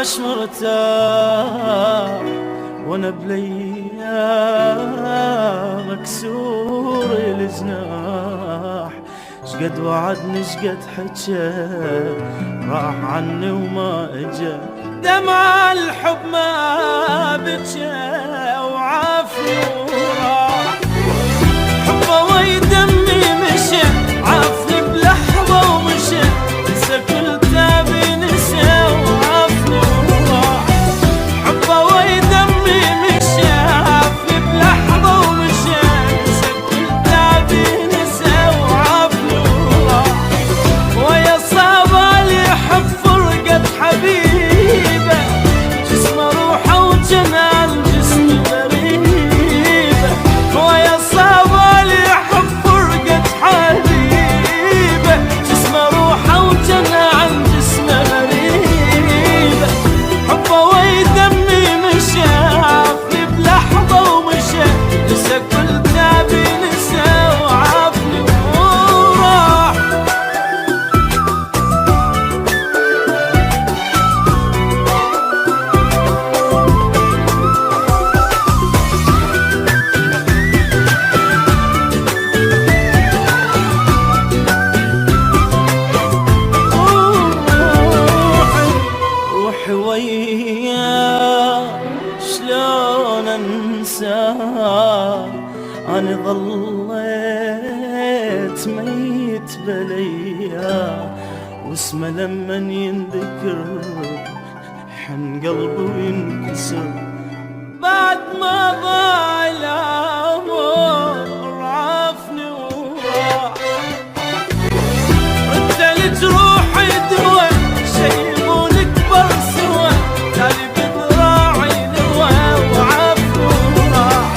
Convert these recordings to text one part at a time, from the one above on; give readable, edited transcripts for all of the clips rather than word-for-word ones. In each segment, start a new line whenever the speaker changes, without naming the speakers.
عاش مرتاح وانا بليا مكسور الجناح. شقد وعدني شقد حجى راح عني وما اجى، دمع الحب ما بكى وعافني وراح. حبه ويدمي مشى عافني بلحظة ومشى، نسى كل تعبي نسى وعافني وراح. حبه ويدمي مشى عافني بلحظة ومشى، نسى كل تعبي نسى وعافني وراح. ويا صعبة لي حب فرقة حبيبه، جسمه روحه وجنان جسم غريبه. ويا صعبة لي حب فرقة حبيبه، جسمه روحه وجنان جسم غريبه. حبه ويدمي مشى عافني بلحظة ومشى، نسى كل تعبي نسى وعافني وراح. روحي وياه شلون انساه، أنا ظليت ميت بليا، واسمه لمن ينذكر حن قلبي وينكسر. بعد ما ضاع العمر عافني وراح. رد لجروحي دوا شيبون اكبر سوا، تالي بذراعي نوا وعافني وراح.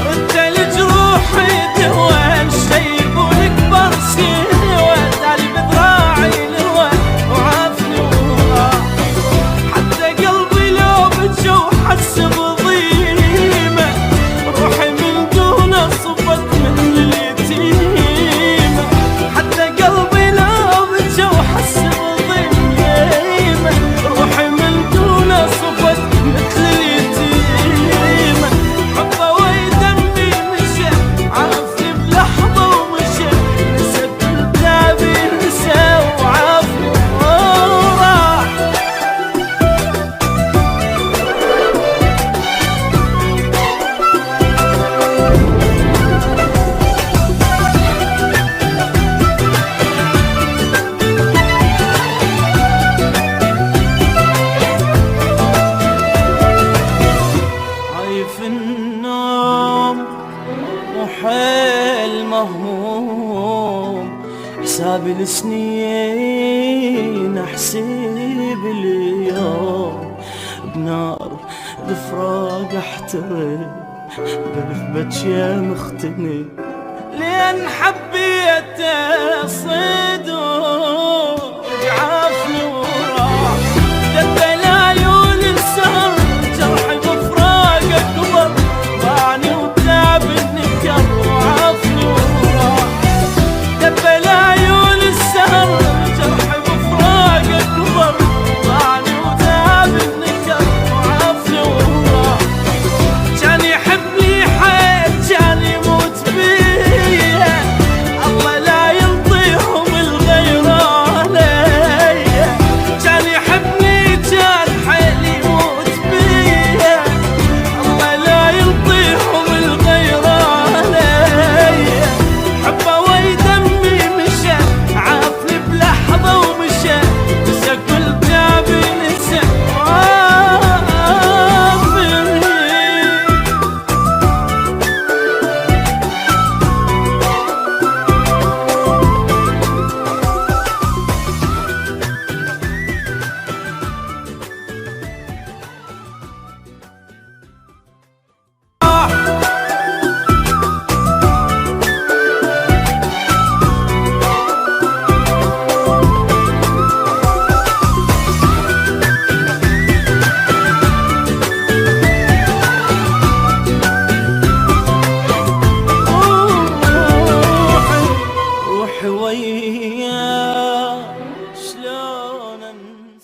رد لجروحي دوا شيبون اكبر سوا، تالي بذراعي نوا وعافني وراح. حتى قلبي لو بجو حس بضيمه، روحي من دونه صفت مثل اليتيمه. حتى قلبي لو بجو حس بضيمه، روحي من دونه صفت مثل اليتيمه. حبه ويدمي مشى عافني بلحظه ومشى، نسى كل تعبي نسى وعافني وراح. عايف النوم وحيل مهموم، حسابي السنين احسب اليوم. بنار الفراق احترق بلف بجيا مختني، لين حبيته صدق عافني وراح. دبل عيون السهر جرحي بفراق اكبر، ضاعني وتعب النكر وعافني وراح. دبل عيون السهر جرحي بفراق اكبر، ضاعني وتعب النكر وعافني وراح. كان يحبني حيل كان يموت بيا، الله لا ينطيهم الغير عليا. كان يحبني كان حيل يموت بيا، الله لا ينطيهم الغير عليا. حبه ويدمي مشى عافني بلحظة ومشى، نسى كل تعبي نسى وعافني. روحي وياه شلون